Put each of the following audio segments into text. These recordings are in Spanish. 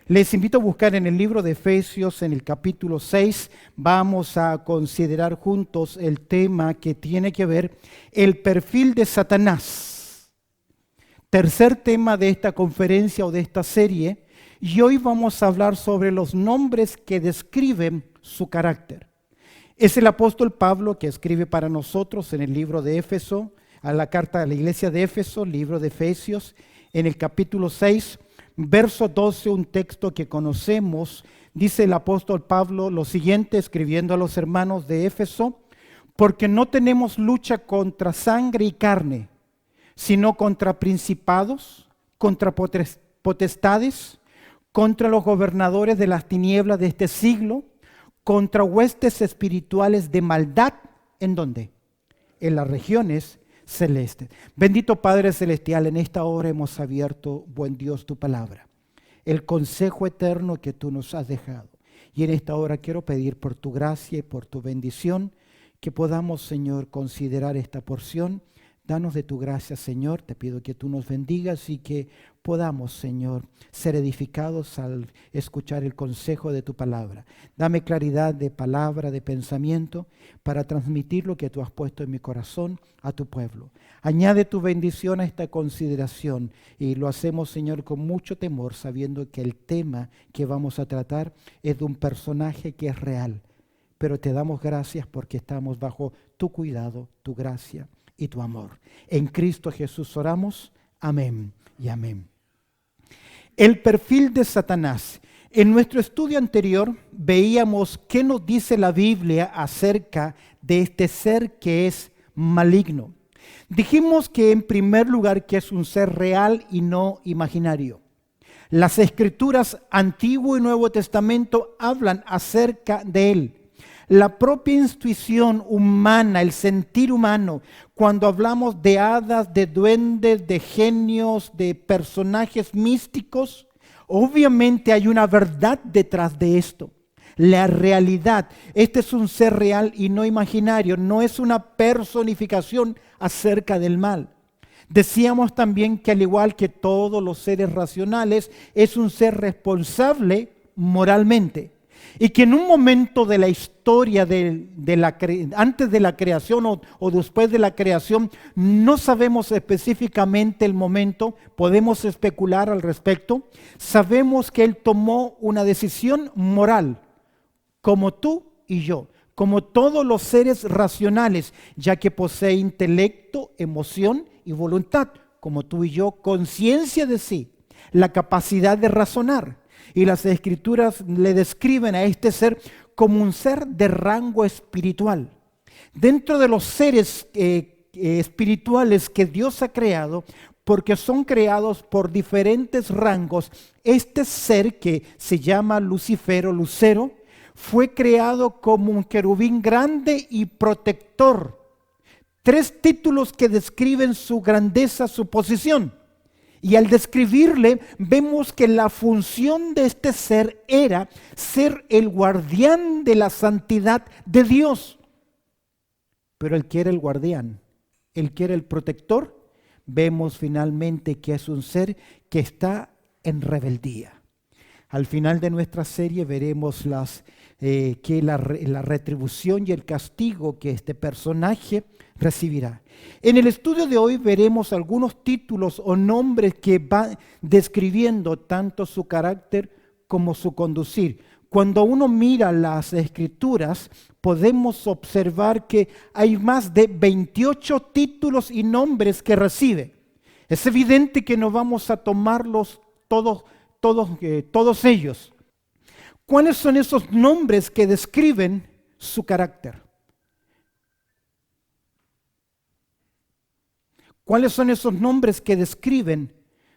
Les invito a buscar en el libro de Efesios, en el capítulo 6, vamos a considerar juntos el tema que tiene que ver el perfil de Satanás. Tercer tema de esta conferencia o de esta serie, y hoy vamos a hablar sobre los nombres que describen su carácter. Es el apóstol Pablo que escribe para nosotros en el libro de Éfeso, a la carta a la iglesia de Éfeso, libro de Efesios, en el capítulo 6, verso 12, un texto que conocemos. Dice el apóstol Pablo lo siguiente, escribiendo a los hermanos de Éfeso: porque no tenemos lucha contra sangre y carne, sino contra principados, contra potestades, contra los gobernadores de las tinieblas de este siglo, contra huestes espirituales de maldad. ¿En dónde? En las regiones celestes. Bendito Padre Celestial, en esta hora hemos abierto, buen Dios, tu palabra, el consejo eterno que tú nos has dejado. Y en esta hora quiero pedir por tu gracia y por tu bendición que podamos, Señor, considerar esta porción. Danos de tu gracia, Señor. Te pido que tú nos bendigas y que podamos, Señor, ser edificados al escuchar el consejo de tu palabra. Dame claridad de palabra, de pensamiento, para transmitir lo que tú has puesto en mi corazón a tu pueblo. Añade tu bendición a esta consideración y lo hacemos, Señor, con mucho temor, sabiendo que el tema que vamos a tratar es de un personaje que es real. Pero te damos gracias porque estamos bajo tu cuidado, tu gracia y tu amor. En Cristo Jesús oramos. Amén y amén. El perfil de Satanás. En nuestro estudio anterior veíamos qué nos dice la Biblia acerca de este ser que es maligno. Dijimos que en primer lugar que es un ser real y no imaginario. Las Escrituras Antiguo y Nuevo Testamento hablan acerca de él. La propia intuición humana, el sentir humano, cuando hablamos de hadas, de duendes, de genios, de personajes místicos, obviamente hay una verdad detrás de esto. La realidad, este es un ser real y no imaginario, no es una personificación acerca del mal. Decíamos también que al igual que todos los seres racionales, es un ser responsable moralmente. Y que en un momento de la historia, antes de la creación o después de la creación, no sabemos específicamente el momento, podemos especular al respecto. Sabemos que Él tomó una decisión moral, como tú y yo, como todos los seres racionales, ya que posee intelecto, emoción y voluntad, como tú y yo, conciencia de sí, la capacidad de razonar. Y las Escrituras le describen a este ser como un ser de rango espiritual. Dentro de los seres espirituales que Dios ha creado, porque son creados por diferentes rangos, este ser que se llama Lucifer o Lucero, fue creado como un querubín grande y protector. 3 títulos que describen su grandeza, su posición. Y al describirle, vemos que la función de este ser era ser el guardián de la santidad de Dios. Pero Él quiere el guardián, Él quiere el protector. Vemos finalmente que es un ser que está en rebeldía. Al final de nuestra serie veremos la retribución y el castigo que este personaje recibirá. En el estudio de hoy veremos algunos títulos o nombres que van describiendo tanto su carácter como su conducir. Cuando uno mira las Escrituras, podemos observar que hay más de 28 títulos y nombres que recibe. Es evidente que no vamos a tomarlos todos ellos. ¿Cuáles son esos nombres que describen su carácter? ¿Cuáles son esos nombres que describen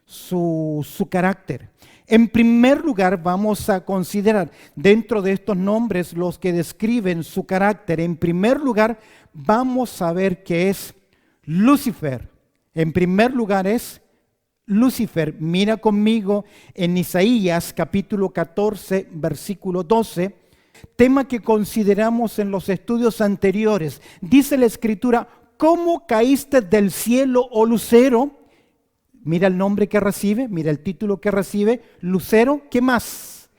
su carácter? En primer lugar, vamos a considerar dentro de estos nombres los que describen su carácter. En primer lugar, vamos a ver que es Lucifer. En primer lugar es Lucifer. Mira conmigo en Isaías capítulo 14, versículo 12, tema que consideramos en los estudios anteriores. Dice la Escritura: ¿cómo caíste del cielo, oh lucero? Mira el nombre que recibe, mira el título que recibe, lucero, ¿qué más?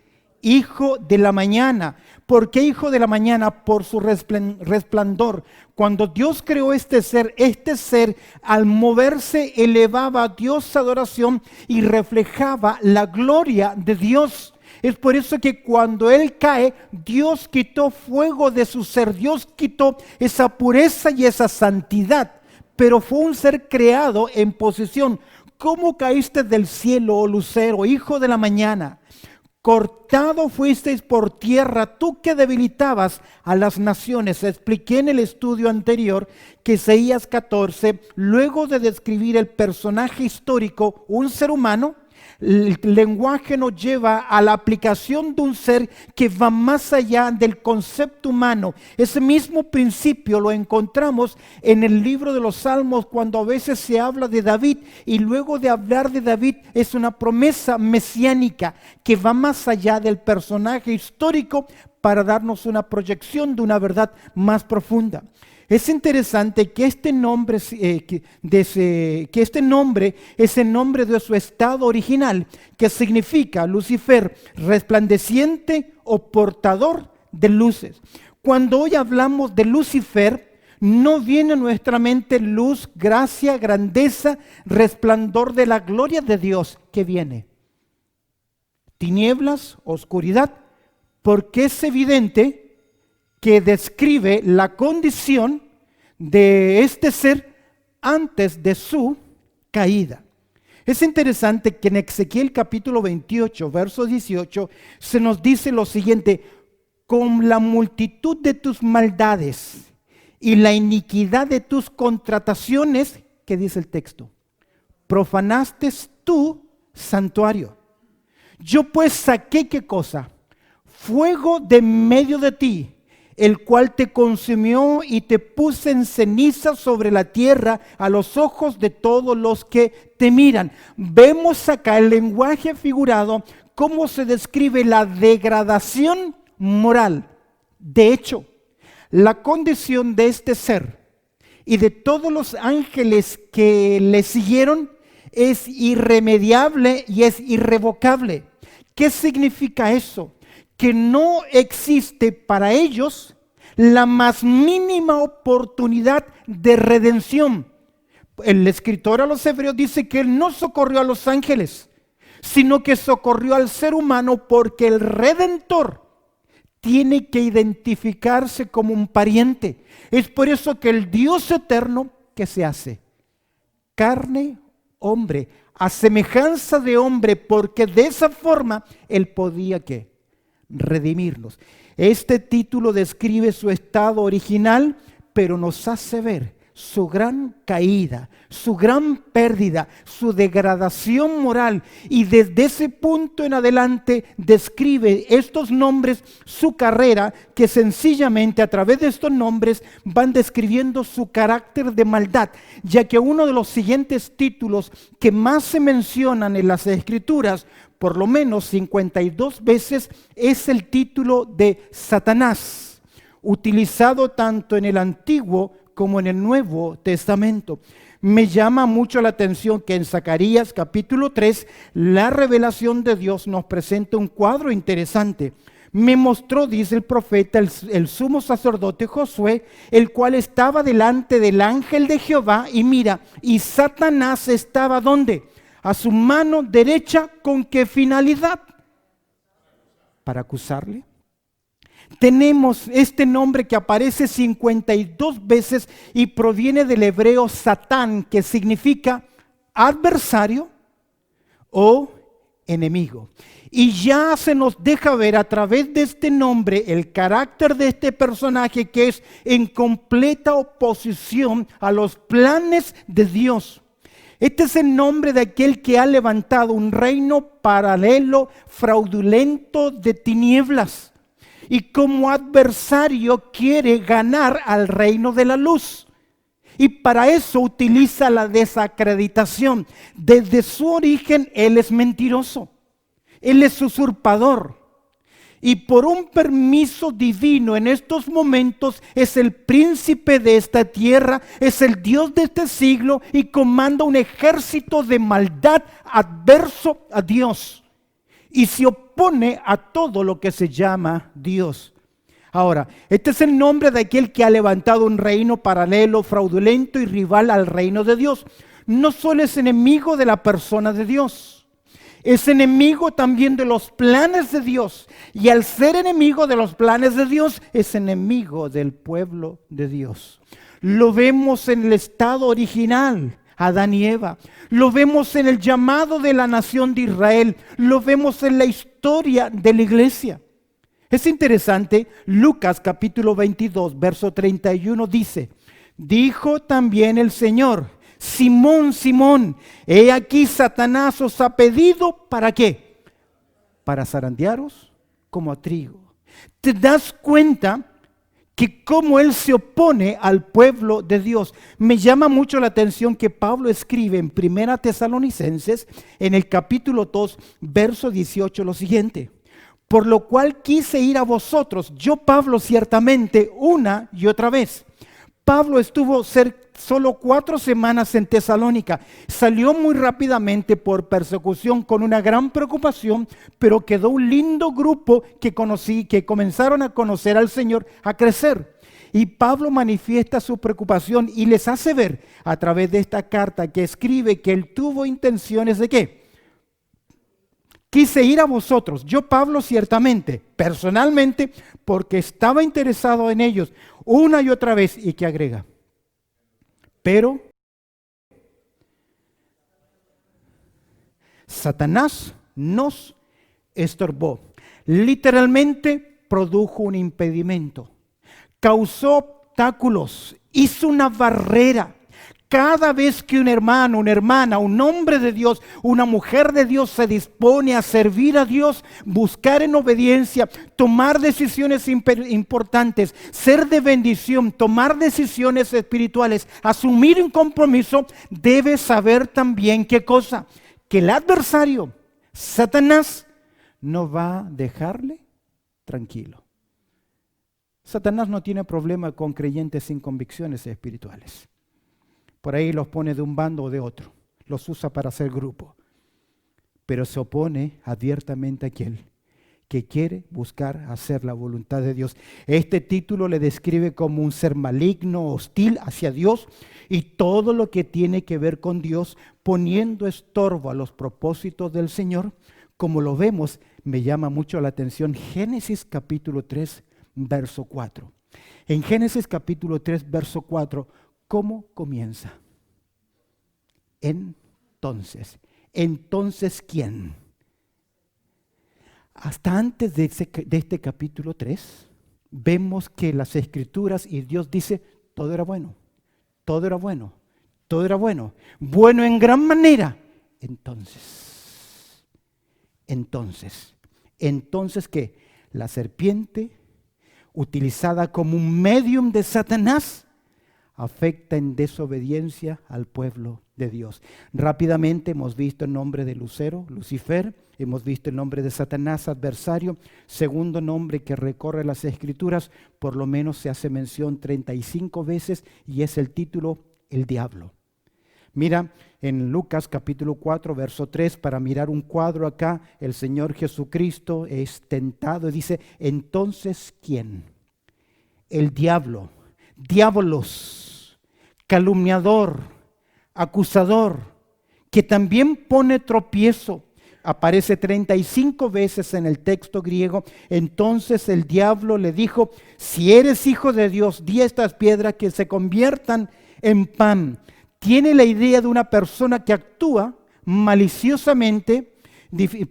Hijo de la mañana. ¿Por qué hijo de la mañana? Por su resplandor. Cuando Dios creó este ser al moverse elevaba a Dios a adoración y reflejaba la gloria de Dios. Es por eso que cuando Él cae, Dios quitó fuego de su ser, Dios quitó esa pureza y esa santidad, pero fue un ser creado en posición. ¿Cómo caíste del cielo, oh lucero, hijo de la mañana? Cortado fuisteis por tierra, tú que debilitabas a las naciones. Expliqué en el estudio anterior que Isaías 14, luego de describir el personaje histórico, un ser humano, el lenguaje nos lleva a la aplicación de un ser que va más allá del concepto humano. Ese mismo principio lo encontramos en el libro de los Salmos, cuando a veces se habla de David, y luego de hablar de David es una promesa mesiánica que va más allá del personaje histórico para darnos una proyección de una verdad más profunda. Es interesante que este nombre, es el nombre de su estado original, que significa Lucifer, resplandeciente o portador de luces. Cuando hoy hablamos de Lucifer, no viene a nuestra mente luz, gracia, grandeza, resplandor de la gloria de Dios. ¿Qué viene? Tinieblas, oscuridad, porque es evidente que describe la condición de este ser antes de su caída. Es interesante que en Ezequiel capítulo 28, verso 18, se nos dice lo siguiente: con la multitud de tus maldades y la iniquidad de tus contrataciones, ¿qué dice el texto? Profanaste tu santuario. Yo pues saqué, ¿qué cosa? Fuego de medio de ti, el cual te consumió y te puse en ceniza sobre la tierra a los ojos de todos los que te miran. Vemos acá el lenguaje figurado, cómo se describe la degradación moral. De hecho, la condición de este ser y de todos los ángeles que le siguieron es irremediable y es irrevocable. ¿Qué significa eso? Que no existe para ellos la más mínima oportunidad de redención. El escritor a los Hebreos dice que él no socorrió a los ángeles, sino que socorrió al ser humano, porque el Redentor tiene que identificarse como un pariente. Es por eso que el Dios eterno, ¿qué se hace? Carne, hombre, a semejanza de hombre, porque de esa forma él podía, ¿qué? Redimirnos. Este título describe su estado original, pero nos hace ver su gran caída, su gran pérdida, su degradación moral, y desde ese punto en adelante describe estos nombres, su carrera, que sencillamente a través de estos nombres van describiendo su carácter de maldad, ya que uno de los siguientes títulos que más se mencionan en las Escrituras, por lo menos 52 veces, es el título de Satanás, utilizado tanto en el Antiguo como en el Nuevo Testamento. Me llama mucho la atención que en Zacarías capítulo 3, la revelación de Dios nos presenta un cuadro interesante. Me mostró, dice el profeta, el sumo sacerdote Josué, el cual estaba delante del ángel de Jehová, y mira, y Satanás estaba ¿dónde? A su mano derecha. ¿Con qué finalidad? Para acusarle. Tenemos este nombre que aparece 52 veces y proviene del hebreo Satán, que significa adversario o enemigo. Y ya se nos deja ver a través de este nombre el carácter de este personaje, que es en completa oposición a los planes de Dios. Este es el nombre de aquel que ha levantado un reino paralelo, fraudulento, de tinieblas. Y como adversario quiere ganar al reino de la luz. Y para eso utiliza la desacreditación. Desde su origen él es mentiroso. Él es usurpador. y por un permiso divino en estos momentos es el príncipe de esta tierra, es el Dios de este siglo y comanda un ejército de maldad adverso a Dios y se opone a todo lo que se llama Dios. Ahora, este es el nombre de aquel que ha levantado un reino paralelo, fraudulento y rival al reino de Dios. No solo es enemigo de la persona de Dios, es enemigo también de los planes de Dios. Y al ser enemigo de los planes de Dios, es enemigo del pueblo de Dios. Lo vemos en el estado original, Adán y Eva. Lo vemos en el llamado de la nación de Israel. Lo vemos en la historia de la iglesia. Es interesante, Lucas capítulo 22, verso 31 dice: dijo también el Señor: Simón, Simón, he aquí Satanás os ha pedido, ¿para qué? Para zarandearos como a trigo. ¿Te das cuenta que cómo él se opone al pueblo de Dios? Me llama mucho la atención que Pablo escribe en 1 Tesalonicenses, en el capítulo 2, verso 18, lo siguiente: por lo cual quise ir a vosotros, yo Pablo ciertamente, una y otra vez. Pablo estuvo solo 4 semanas en Tesalónica, salió muy rápidamente por persecución con una gran preocupación, pero quedó un lindo grupo que comenzaron a conocer al Señor, a crecer. Y Pablo manifiesta su preocupación y les hace ver a través de esta carta que escribe que él tuvo intenciones de ¿qué? Quise ir a vosotros, yo Pablo ciertamente, personalmente, porque estaba interesado en ellos una y otra vez. ¿Y qué agrega? Pero Satanás nos estorbó. Literalmente produjo un impedimento, causó obstáculos, hizo una barrera. Cada vez que un hermano, una hermana, un hombre de Dios, una mujer de Dios se dispone a servir a Dios, buscar en obediencia, tomar decisiones importantes, ser de bendición, tomar decisiones espirituales, asumir un compromiso, debe saber también ¿qué cosa? Que el adversario, Satanás, no va a dejarle tranquilo. Satanás no tiene problema con creyentes sin convicciones espirituales. Por ahí los pone de un bando o de otro, los usa para hacer grupo. Pero se opone abiertamente a aquel que quiere buscar hacer la voluntad de Dios. Este título le describe como un ser maligno, hostil hacia Dios y todo lo que tiene que ver con Dios, poniendo estorbo a los propósitos del Señor. Como lo vemos, me llama mucho la atención Génesis capítulo 3, verso 4. En Génesis capítulo 3, verso 4, ¿cómo comienza? Entonces ¿quién? Hasta antes de este capítulo 3, vemos que las Escrituras y Dios dice, todo era bueno, todo era bueno, todo era bueno, bueno en gran manera. Entonces ¿qué? La serpiente, utilizada como un medium de Satanás, afecta en desobediencia al pueblo de Dios. Rápidamente hemos visto el nombre de Lucero, Lucifer, hemos visto el nombre de Satanás, adversario, segundo nombre que recorre las Escrituras, por lo menos se hace mención 35 veces y es el título, el diablo. Mira en Lucas capítulo 4, verso 3, para mirar un cuadro acá, el Señor Jesucristo es tentado y dice, entonces ¿quién? El diablo, diabolos, calumniador, acusador, que también pone tropiezo. Aparece 35 veces en el texto griego. Entonces el diablo le dijo, si eres hijo de Dios, di a estas piedras que se conviertan en pan. Tiene la idea de una persona que actúa maliciosamente,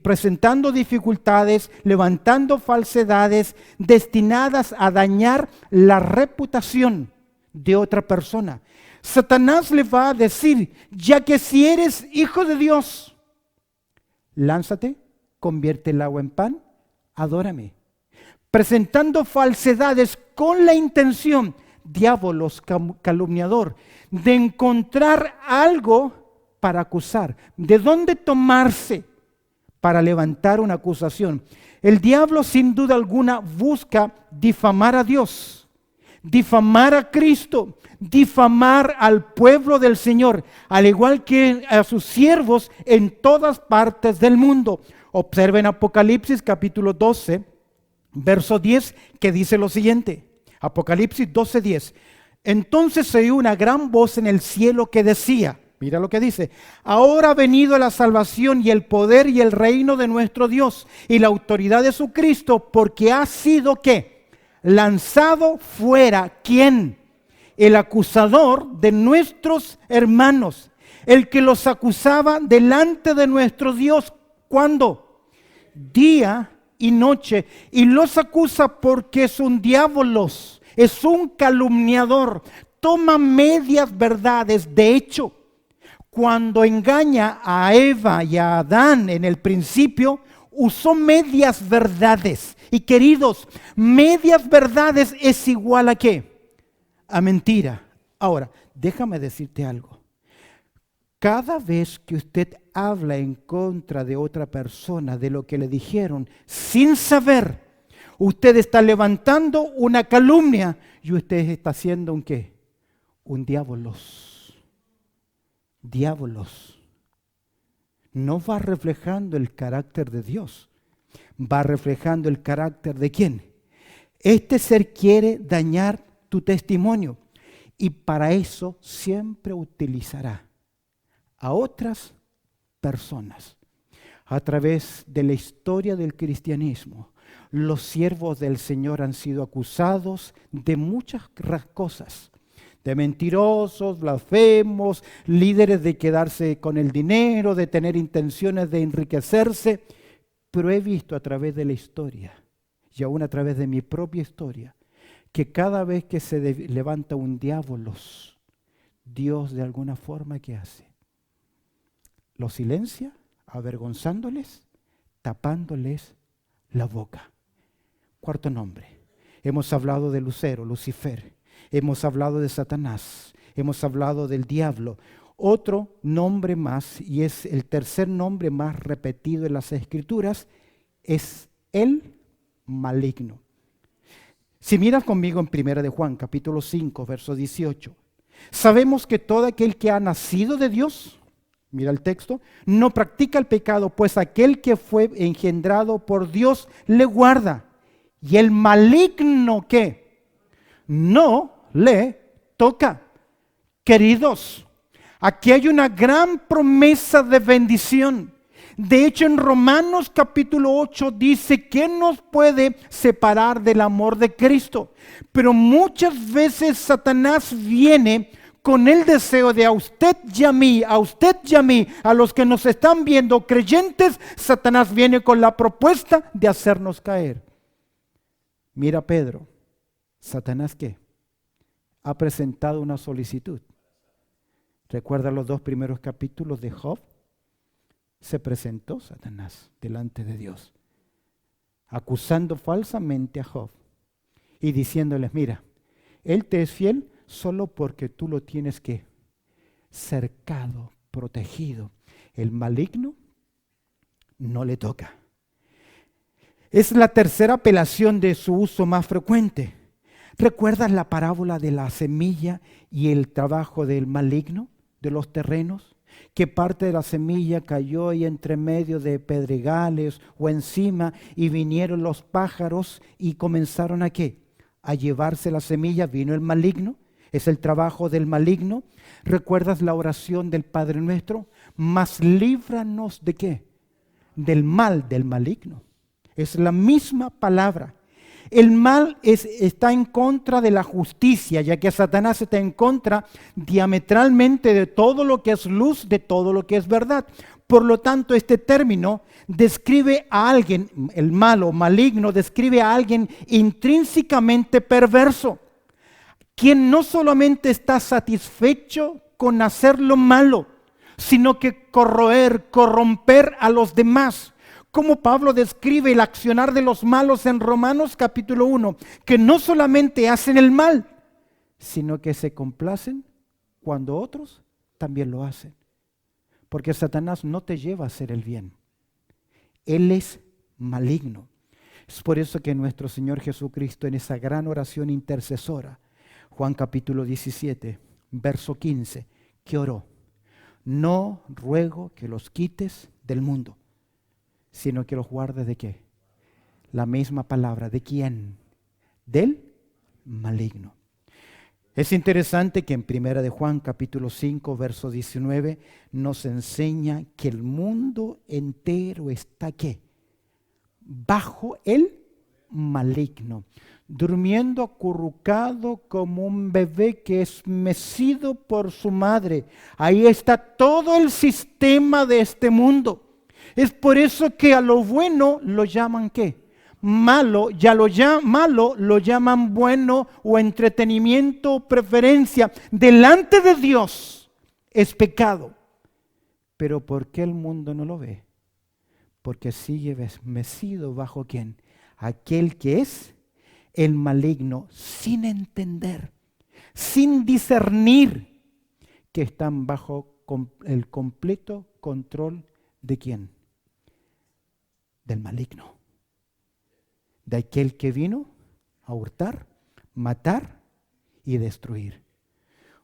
presentando dificultades, levantando falsedades, destinadas a dañar la reputación de otra persona. Satanás le va a decir, ya que si eres hijo de Dios, lánzate, convierte el agua en pan, adórame. Presentando falsedades con la intención, diabolos, calumniador, de encontrar algo para acusar. ¿De dónde tomarse para levantar una acusación? El diablo sin duda alguna busca difamar a Dios, difamar a Cristo, difamar al pueblo del Señor, al igual que a sus siervos en todas partes del mundo. Observen Apocalipsis capítulo 12, verso 10, que dice lo siguiente. Apocalipsis 12:10. Entonces se oyó una gran voz en el cielo que decía, mira lo que dice, ahora ha venido la salvación y el poder y el reino de nuestro Dios y la autoridad de su Cristo, porque ha sido ¿qué? Lanzado fuera, ¿quién? El acusador de nuestros hermanos, el que los acusaba delante de nuestro Dios. ¿Cuándo? Día y noche, y los acusa porque es un diabolos, es un calumniador, toma medias verdades. De hecho, cuando engaña a Eva y a Adán en el principio, usó medias verdades. Y queridos, medias verdades es igual a ¿qué? A mentira. Ahora, déjame decirte algo. Cada vez que usted habla en contra de otra persona, de lo que le dijeron, sin saber, usted está levantando una calumnia y usted está haciendo un ¿qué? Un diabolos. Diabolos. No va reflejando el carácter de Dios, va reflejando el carácter de ¿quién? Este ser quiere dañar tu testimonio y para eso siempre utilizará a otras personas. A través de la historia del cristianismo, los siervos del Señor han sido acusados de muchas cosas, de mentirosos, blasfemos, líderes de quedarse con el dinero, de tener intenciones de enriquecerse, pero he visto a través de la historia y aún a través de mi propia historia que cada vez que se levanta un diabolos, Dios de alguna forma ¿qué hace? Los silencia, avergonzándoles, tapándoles la boca. Cuarto nombre. Hemos hablado de Lucero, Lucifer. Hemos hablado de Satanás. Hemos hablado del diablo. Otro nombre más, y es el tercer nombre más repetido en las Escrituras, es el maligno. Si miras conmigo en 1 de Juan, capítulo 5, verso 18, sabemos que todo aquel que ha nacido de Dios, mira el texto, no practica el pecado, pues aquel que fue engendrado por Dios le guarda. Y el maligno ¿qué? No le toca. Queridos, aquí hay una gran promesa de bendición. De hecho, en Romanos capítulo 8 dice que nos puede separar del amor de Cristo. Pero muchas veces Satanás viene con el deseo de a usted y a mí, a los que nos están viendo creyentes, Satanás viene con la propuesta de hacernos caer. Mira Pedro, Satanás ¿qué? Ha presentado una solicitud. ¿Recuerda los 2 primeros capítulos de Job? Se presentó Satanás delante de Dios, acusando falsamente a Job y diciéndoles, mira, él te es fiel solo porque tú lo tienes que cercado, protegido. El maligno no le toca. Es la tercera apelación de su uso más frecuente. ¿Recuerdas la parábola de la semilla y el trabajo del maligno, de los terrenos? Que parte de la semilla cayó ahí entre medio de pedregales o encima y vinieron los pájaros y comenzaron ¿a qué? A llevarse la semilla. Vino el maligno. Es el trabajo del maligno. ¿Recuerdas la oración del Padre Nuestro? Mas líbranos ¿de qué? Del mal, del maligno. Es la misma palabra. El mal está en contra de la justicia, ya que Satanás está en contra diametralmente de todo lo que es luz, de todo lo que es verdad. Por lo tanto, este término describe a alguien, el malo, maligno, describe a alguien intrínsecamente perverso, quien no solamente está satisfecho con hacer lo malo, sino que corroer, corromper a los demás. Como Pablo describe el accionar de los malos en Romanos capítulo 1, que no solamente hacen el mal, sino que se complacen cuando otros también lo hacen. Porque Satanás no te lleva a hacer el bien. Él es maligno. Es por eso que nuestro Señor Jesucristo en esa gran oración intercesora, Juan capítulo 17, verso 15, que oró: no ruego que los quites del mundo, sino que los guardes ¿de qué? La misma palabra, ¿de quién? Del maligno. Es interesante que en Primera de Juan capítulo 5, verso 19, nos enseña que el mundo entero está ¿qué? Bajo el maligno, durmiendo acurrucado como un bebé que es mecido por su madre. Ahí está todo el sistema de este mundo. Es por eso que a lo bueno lo llaman ¿qué? Malo, malo lo llaman bueno o entretenimiento o preferencia. Delante de Dios es pecado. Pero ¿por qué el mundo no lo ve? Porque sigue mecido bajo ¿quién? Aquel que es el maligno, sin entender, sin discernir que están bajo el completo control de ¿quién? Del maligno. De aquel que vino a hurtar, matar y destruir.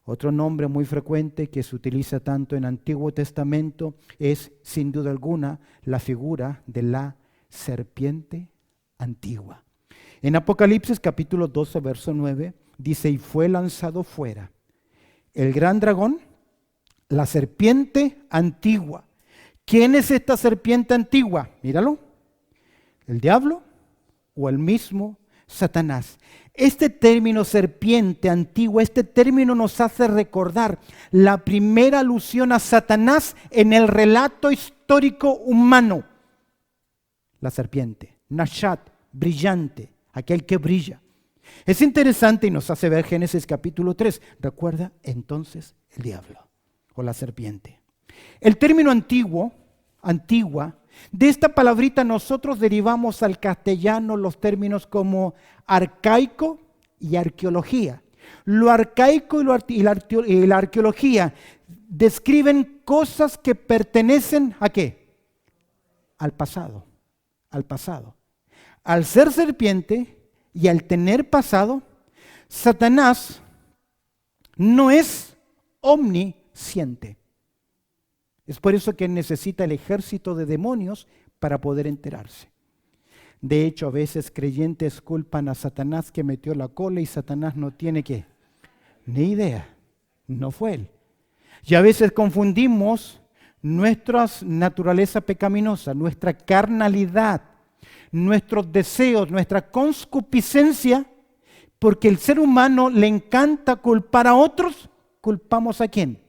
Otro nombre muy frecuente que se utiliza tanto en Antiguo Testamento es, sin duda alguna, la figura de la serpiente antigua. En Apocalipsis capítulo 12, verso 9, dice: y fue lanzado fuera el gran dragón, la serpiente antigua. ¿Quién es esta serpiente antigua? Míralo. ¿El diablo o el mismo Satanás? Este término serpiente antigua, este término nos hace recordar la primera alusión a Satanás en el relato histórico humano. La serpiente, Nashat, brillante, aquel que brilla. Es interesante y nos hace ver Génesis capítulo 3. Recuerda entonces el diablo o la serpiente. El término antiguo, antigua, de esta palabrita nosotros derivamos al castellano los términos como arcaico y arqueología. Lo arcaico y la arqueología describen cosas que pertenecen ¿a qué? Al pasado, al pasado. Al ser serpiente y al tener pasado, Satanás no es omnisciente. Es por eso que necesita el ejército de demonios para poder enterarse. De hecho, a veces creyentes culpan a Satanás que metió la cola y Satanás no tiene ¿qué? Ni idea. No fue él. Y a veces confundimos nuestra naturaleza pecaminosa, nuestra carnalidad, nuestros deseos, nuestra concupiscencia, porque el ser humano le encanta culpar a otros. ¿Culpamos a quién?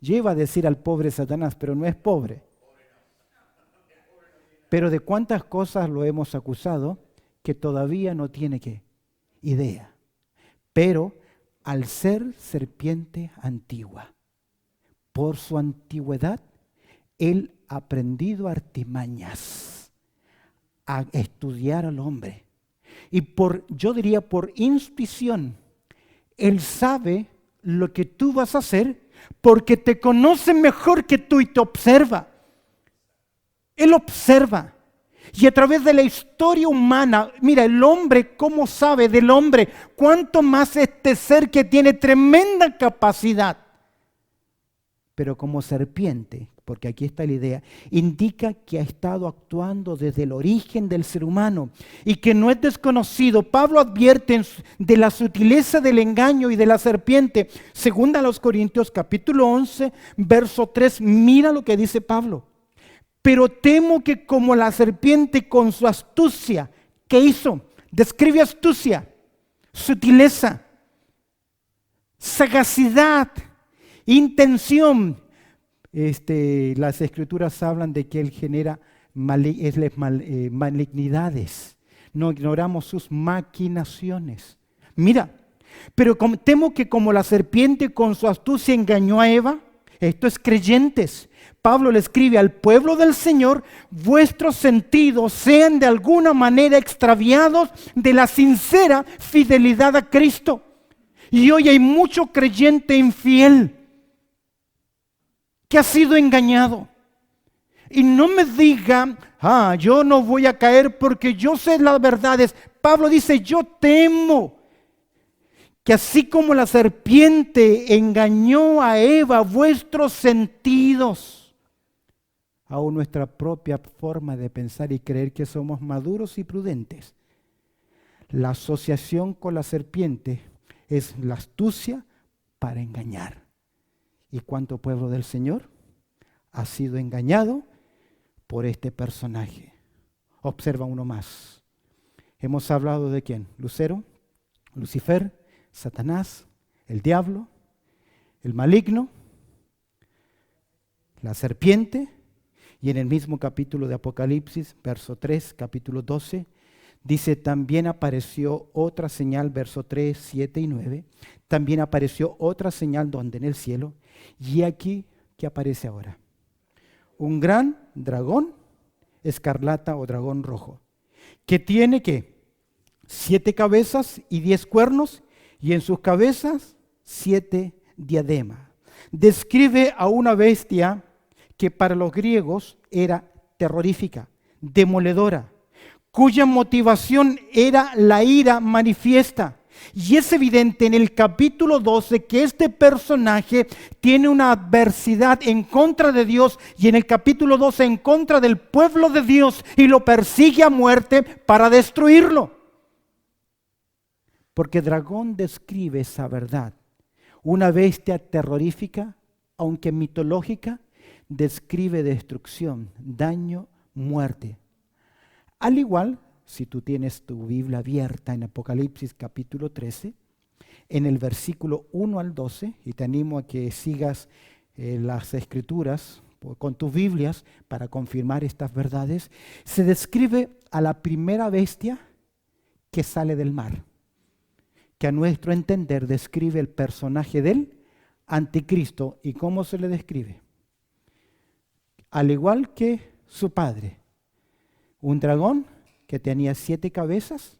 Yo iba a decir al pobre Satanás, pero no es pobre. Pero de cuántas cosas lo hemos acusado que todavía no tiene ¿qué? Idea. Pero al ser serpiente antigua, por su antigüedad, él ha aprendido artimañas a estudiar al hombre. Y yo diría por intuición, él sabe lo que tú vas a hacer porque te conoce mejor que tú y te observa. Él observa. Y a través de la historia humana, mira, el hombre, ¿cómo sabe del hombre? Cuánto más este ser que tiene tremenda capacidad. Pero como serpiente, porque aquí está la idea, indica que ha estado actuando desde el origen del ser humano y que no es desconocido. Pablo advierte de la sutileza del engaño y de la serpiente. Segunda a los Corintios capítulo 11, verso 3, mira lo que dice Pablo. Pero temo que como la serpiente con su astucia, ¿qué hizo? Describe astucia, sutileza, sagacidad, intención. Las escrituras hablan de que él genera malignidades. No ignoramos sus maquinaciones. Mira, pero temo que como la serpiente con su astucia engañó a Eva, esto es creyentes. Pablo le escribe al pueblo del Señor: vuestros sentidos sean de alguna manera extraviados de la sincera fidelidad a Cristo. Y hoy hay mucho creyente infiel que ha sido engañado. Y no me diga, yo no voy a caer porque yo sé las verdades. Pablo dice, yo temo que así como la serpiente engañó a Eva, vuestros sentidos, aún nuestra propia forma de pensar y creer que somos maduros y prudentes. La asociación con la serpiente es la astucia para engañar. ¿Y cuánto pueblo del Señor ha sido engañado por este personaje? Observa uno más. Hemos hablado de quién: Lucero, Lucifer, Satanás, el diablo, el maligno, la serpiente. Y en el mismo capítulo de Apocalipsis, verso 3, capítulo 12, dice: también apareció otra señal, verso 3, 7 y 9. También apareció otra señal donde en el cielo. Y aquí, ¿qué aparece ahora? Un gran dragón escarlata o dragón rojo, que tiene ¿qué? 7 cabezas y 10 cuernos, y en sus cabezas 7 diademas. Describe a una bestia que para los griegos era terrorífica, demoledora, cuya motivación era la ira manifiesta. Y es evidente en el capítulo 12 que este personaje tiene una adversidad en contra de Dios, y en el capítulo 12 en contra del pueblo de Dios, y lo persigue a muerte para destruirlo. Porque dragón describe esa verdad. Una bestia terrorífica, aunque mitológica, describe destrucción, daño, muerte. Al igual, si tú tienes tu Biblia abierta en Apocalipsis capítulo 13, en el versículo 1 al 12, y te animo a que sigas las escrituras con tus Biblias para confirmar estas verdades, se describe a la primera bestia que sale del mar, que a nuestro entender describe el personaje del anticristo. ¿Y cómo se le describe? Al igual que su padre, un dragón que tenía 7 cabezas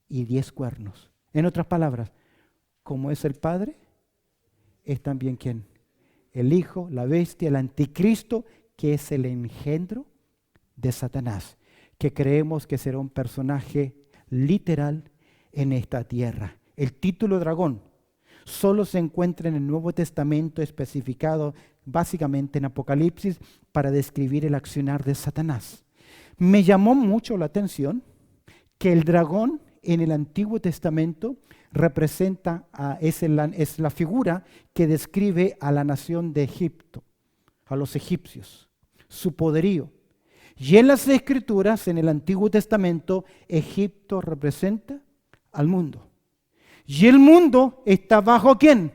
y 10 cuernos. En otras palabras, como es el padre, es también ¿quién? El hijo, la bestia, el anticristo, que es el engendro de Satanás, que creemos que será un personaje literal en esta tierra. El título dragón solo se encuentra en el Nuevo Testamento, especificado básicamente en Apocalipsis, para describir el accionar de Satanás. Me llamó mucho la atención que el dragón en el Antiguo Testamento representa, es la figura que describe a la nación de Egipto, a los egipcios, su poderío. Y en las Escrituras, en el Antiguo Testamento, Egipto representa al mundo. Y el mundo está bajo ¿quién?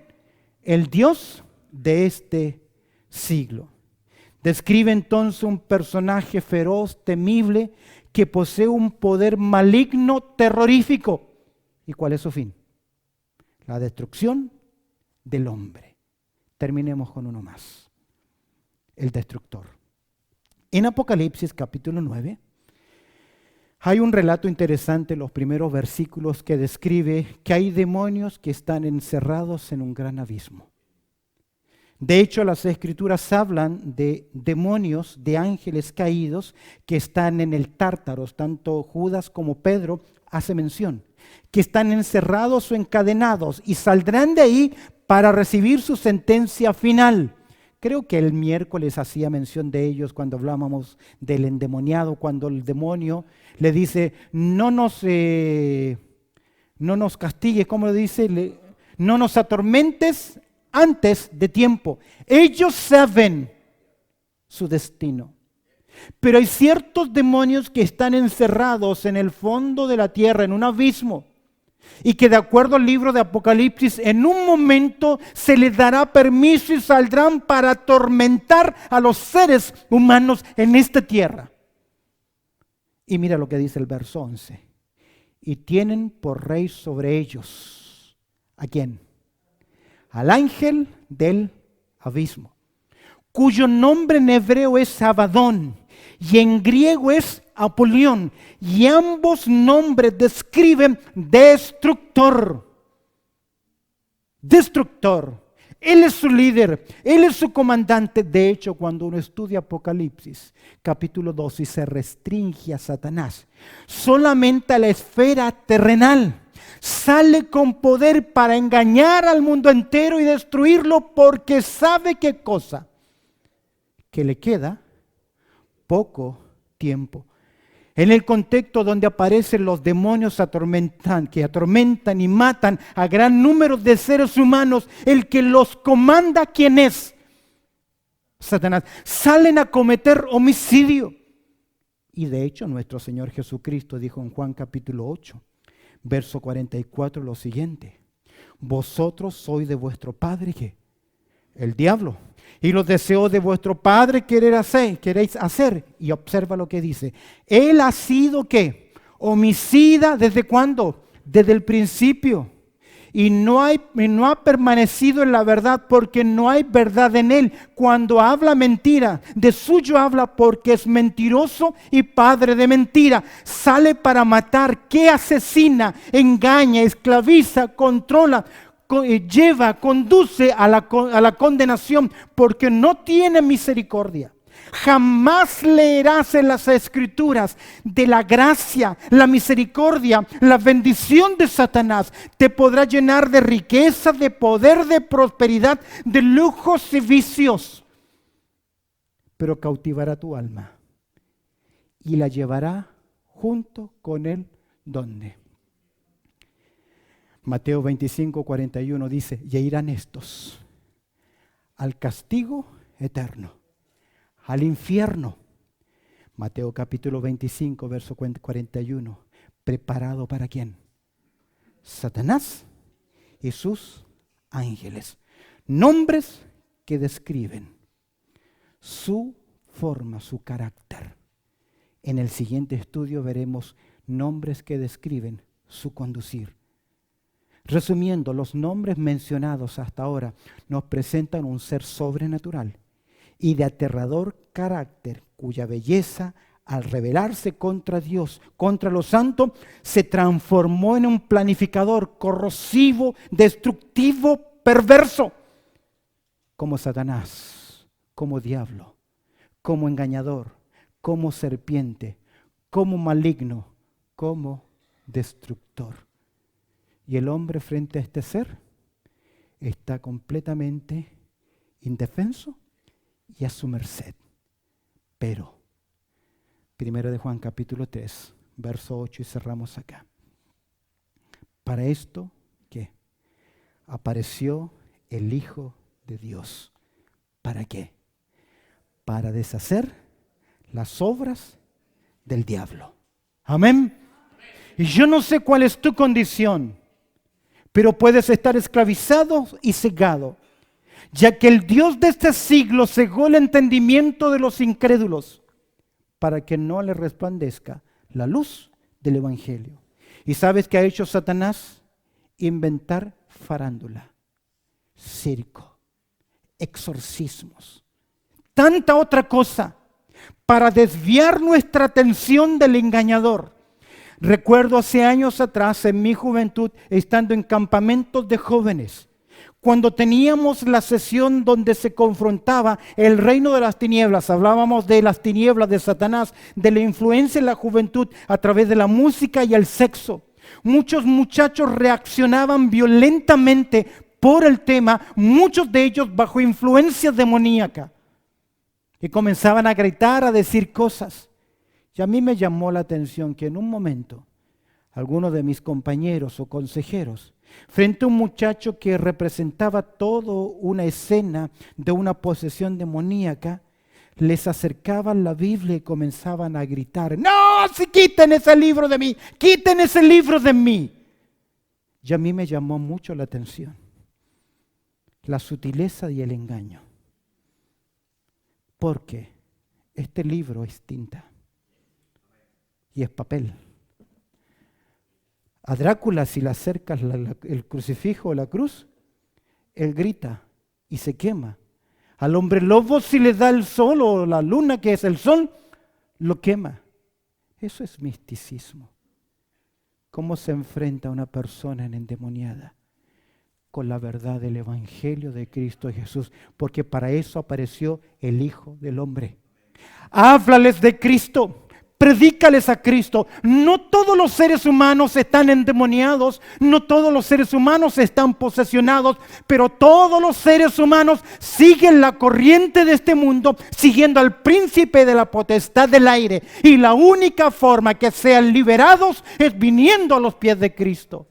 El Dios de este siglo. Describe entonces un personaje feroz, temible, que posee un poder maligno, terrorífico. ¿Y cuál es su fin? La destrucción del hombre. Terminemos con uno más. El destructor. En Apocalipsis capítulo 9 hay un relato interesante en los primeros versículos que describe que hay demonios que están encerrados en un gran abismo. De hecho, las Escrituras hablan de demonios, de ángeles caídos que están en el Tártaro. Tanto Judas como Pedro hace mención, que están encerrados o encadenados y saldrán de ahí para recibir su sentencia final. Creo que el miércoles hacía mención de ellos cuando hablábamos del endemoniado, cuando el demonio le dice, no nos castigues, ¿cómo le dice? No nos atormentes antes de tiempo. Ellos saben su destino. Pero hay ciertos demonios que están encerrados en el fondo de la tierra, en un abismo, y que de acuerdo al libro de Apocalipsis, en un momento se les dará permiso y saldrán para atormentar a los seres humanos en esta tierra. Y mira lo que dice el verso 11. Y tienen por rey sobre ellos, ¿a quién? Al ángel del abismo, cuyo nombre en hebreo es Abadón y en griego es Apolión, y ambos nombres describen destructor. Destructor. Él es su líder, Él es su comandante. De hecho, cuando uno estudia Apocalipsis, capítulo 2, y se restringe a Satanás solamente a la esfera terrenal, sale con poder para engañar al mundo entero y destruirlo, porque sabe qué cosa, que le queda poco tiempo. En el contexto donde aparecen los demonios que atormentan y matan a gran número de seres humanos, el que los comanda, ¿quién es? Satanás. Salen a cometer homicidio. Y de hecho nuestro Señor Jesucristo dijo en Juan capítulo 8, verso 44 lo siguiente: vosotros sois de vuestro padre, ¿qué? El diablo. Y los deseos de vuestro padre queréis hacer. Y observa lo que dice. Él ha sido, ¿qué? Homicida, ¿desde cuándo? Desde el principio. Y no ha permanecido en la verdad, porque no hay verdad en él. Cuando habla mentira, de suyo habla, porque es mentiroso y padre de mentira. Sale para matar, que asesina, engaña, esclaviza, controla, conduce a la condenación, porque no tiene misericordia. Jamás leerás en las Escrituras de la gracia, la misericordia, la bendición de Satanás. Te podrá llenar de riqueza, de poder, de prosperidad, de lujos y vicios, pero cautivará tu alma y la llevará junto con él. ¿Dónde? Mateo 25, 41 dice: y irán estos al castigo eterno, al infierno. Mateo capítulo 25, verso 41. ¿Preparado para quién? Satanás y sus ángeles. Nombres que describen su forma, su carácter. En el siguiente estudio veremos nombres que describen su conducir. Resumiendo, los nombres mencionados hasta ahora nos presentan un ser sobrenatural y de aterrador carácter, cuya belleza, al rebelarse contra Dios, contra lo santo, se transformó en un planificador corrosivo, destructivo, perverso, como Satanás, como diablo, como engañador, como serpiente, como maligno, como destructor. Y el hombre frente a este ser está completamente indefenso y a su merced. Pero, 1 de Juan capítulo 3, verso 8, y cerramos acá. Para esto, ¿qué? Apareció el Hijo de Dios. ¿Para qué? Para deshacer las obras del diablo. Amén. Y yo no sé cuál es tu condición, pero puedes estar esclavizado y cegado, ya que el Dios de este siglo cegó el entendimiento de los incrédulos para que no le resplandezca la luz del Evangelio. ¿Y sabes qué ha hecho Satanás? Inventar farándula, circo, exorcismos, tanta otra cosa para desviar nuestra atención del engañador. Recuerdo hace años atrás, en mi juventud, estando en campamentos de jóvenes, cuando teníamos la sesión donde se confrontaba el reino de las tinieblas, hablábamos de las tinieblas de Satanás, de la influencia en la juventud a través de la música y el sexo. Muchos muchachos reaccionaban violentamente por el tema, muchos de ellos bajo influencia demoníaca, y comenzaban a gritar, a decir cosas. Y a mí me llamó la atención que en un momento algunos de mis compañeros o consejeros, frente a un muchacho que representaba toda una escena de una posesión demoníaca, les acercaban la Biblia y comenzaban a gritar: ¡no, si quiten ese libro de mí! ¡Quiten ese libro de mí! Y a mí me llamó mucho la atención la sutileza y el engaño. Porque este libro es tinta y es papel. A Drácula, si le acercas el crucifijo o la cruz, él grita y se quema. Al hombre lobo, si le da el sol o la luna, que es el sol, lo quema. Eso es misticismo. ¿Cómo se enfrenta a una persona endemoniada? con la verdad del Evangelio de Cristo Jesús, porque para eso apareció el Hijo del Hombre. Háblales de Cristo, predícales a Cristo. No todos los seres humanos están endemoniados, no todos los seres humanos están posesionados, pero todos los seres humanos siguen la corriente de este mundo, siguiendo al príncipe de la potestad del aire. Y la única forma que sean liberados es viniendo a los pies de Cristo.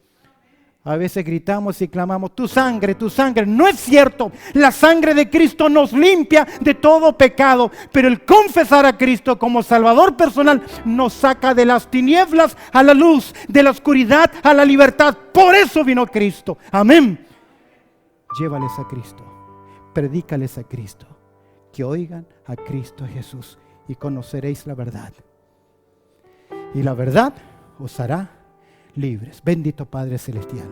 A veces gritamos y clamamos, tu sangre, tu sangre. No es cierto. La sangre de Cristo nos limpia de todo pecado. Pero el confesar a Cristo como Salvador personal nos saca de las tinieblas a la luz, de la oscuridad a la libertad. Por eso vino Cristo. Amén. Llévales a Cristo. Predícales a Cristo. Que oigan a Cristo Jesús y conoceréis la verdad. Y la verdad os hará libres. Bendito Padre Celestial,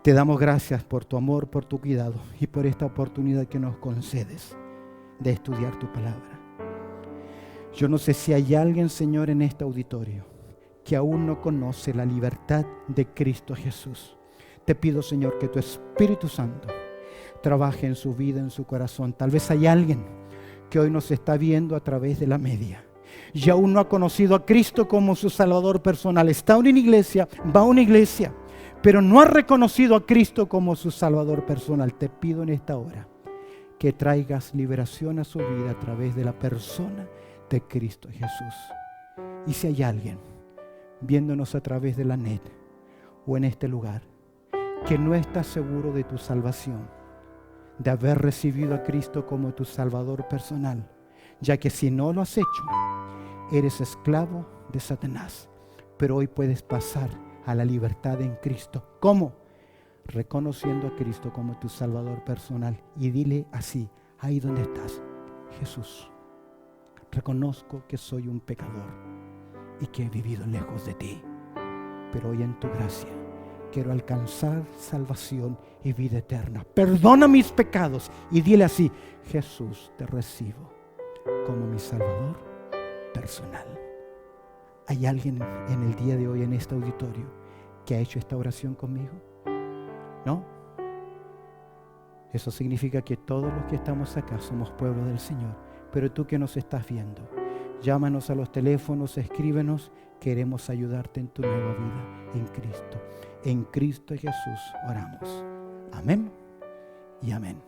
te damos gracias por tu amor, por tu cuidado y por esta oportunidad que nos concedes de estudiar tu palabra. Yo no sé si hay alguien, Señor, en este auditorio que aún no conoce la libertad de Cristo Jesús. Te pido, Señor, que tu Espíritu Santo trabaje en su vida, en su corazón. Tal vez hay alguien que hoy nos está viendo a través de la media y aún no ha conocido a Cristo como su Salvador personal. Está en una iglesia, va a una iglesia, pero no ha reconocido a Cristo como su Salvador personal. Te pido en esta hora que traigas liberación a su vida a través de la persona de Cristo Jesús. Y si hay alguien viéndonos a través de la net o en este lugar que no está seguro de tu salvación, de haber recibido a Cristo como tu Salvador personal, ya que si no lo has hecho, eres esclavo de Satanás. Pero hoy puedes pasar a la libertad en Cristo. ¿Cómo? Reconociendo a Cristo como tu Salvador personal. Y dile así, ahí donde estás: Jesús, reconozco que soy un pecador y que he vivido lejos de ti, pero hoy en tu gracia quiero alcanzar salvación y vida eterna. Perdona mis pecados. Y dile así: Jesús, te recibo como mi Salvador personal. ¿Hay alguien en el día de hoy en este auditorio que ha hecho esta oración conmigo? ¿No? Eso significa que todos los que estamos acá somos pueblo del Señor. Pero tú que nos estás viendo, llámanos a los teléfonos, escríbenos. Queremos ayudarte en tu nueva vida en Cristo. En Cristo Jesús oramos. Amén y amén.